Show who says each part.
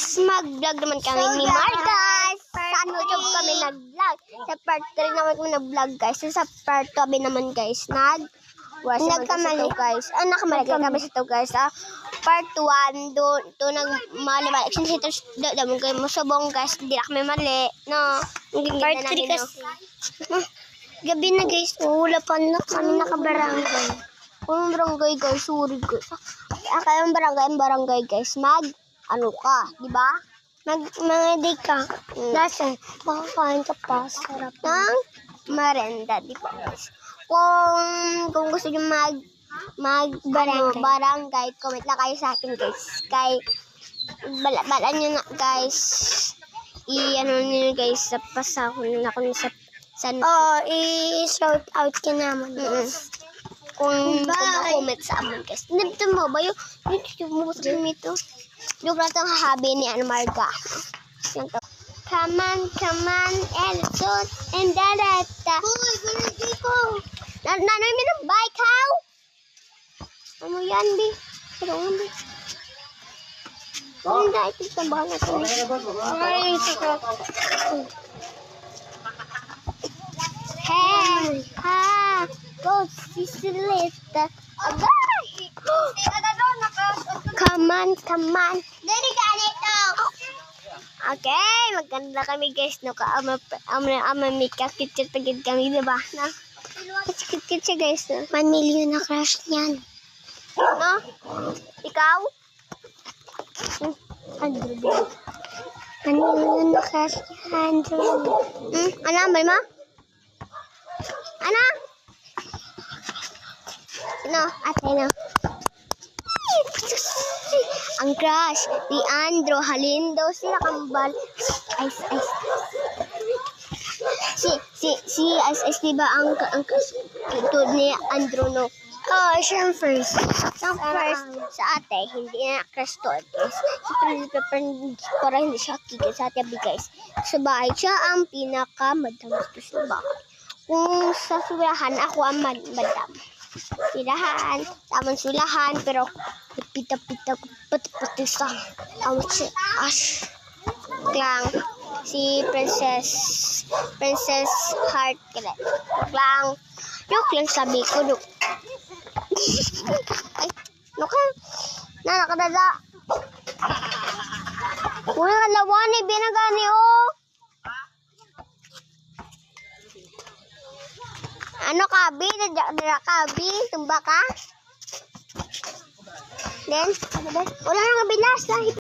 Speaker 1: Next, mag-vlog naman kami ni Mar, guys. Sa YouTube kami nag-vlog. Sa part 3 naman kami nag-vlog, guys. Sa part 2 kami naman, guys, nagkamali, guys. Nakamali kami sa ito, guys. Part 1, doon nagmali-mali. Since damon kayo masubong, guys. Hindi na kami mali, no?
Speaker 2: Part 3 kasi. Gabi na, guys. Wala pa na kami nakabarangay.
Speaker 1: Kung barangay, guys, sorry, guys. Kayong barangay, guys, ano ka, di ba?
Speaker 2: Mga ka. Lasa, makakain ka pa. Sarap.
Speaker 1: Ng merenda, di ba, guys? Kung gusto nyo barangay, comment lang kayo sa akin, guys. Balaan nyo na, guys. I-ano nyo, guys, sa pasako na ako sa
Speaker 2: i-shout out ka naman, guys.
Speaker 1: Kung comment sa amin, guys. Nandito mo ba yung mo sa ito? Yung ratang hahabi ni Marga. Come on, Elton, and Darata.
Speaker 2: Uy, barangay ko.
Speaker 1: Nanoy mo ng bike, how? Ano yan, Bi? Pero nga, Bi. Ang dahil ito sa bahan natin.
Speaker 2: Ay, sakot.
Speaker 1: Hey, ha, go, Sisilita. Agay! Come on.
Speaker 2: Dali ka nito.
Speaker 1: Okay, maganda kami, guys, no? Ama Mika, kitsit pagid kami, diba? Na? Kitsit siya, guys, no?
Speaker 2: 1 million na crush niyan.
Speaker 1: No? Ikaw?
Speaker 2: 100 million na crush niyan.
Speaker 1: Ano, ambal mo? Ano? No, ate, no? Ang crush ni Andrew Halindo, sila kambal. Ice. Si Ice, diba ang ito ni Andrew, no?
Speaker 2: Siya first.
Speaker 1: Sa first, sa ate, hindi na crush to, guys. Para hindi siya kikis sa ate, guys. Sa bahay, siya ang pinaka-madam sa bahay. Kung sa sulahan, ako ang madam. Sulahan, tamang sulahan, pero pita-pita, pati-pati sa ash. Lang, si Princess Heart, kaya. Joke lang sabi ko, Duk. Ay, nakadada. Wala ka lawan, binagani, oh. Ano kabi? Dada kabi? Tumba ka? Then, wala nang bilas.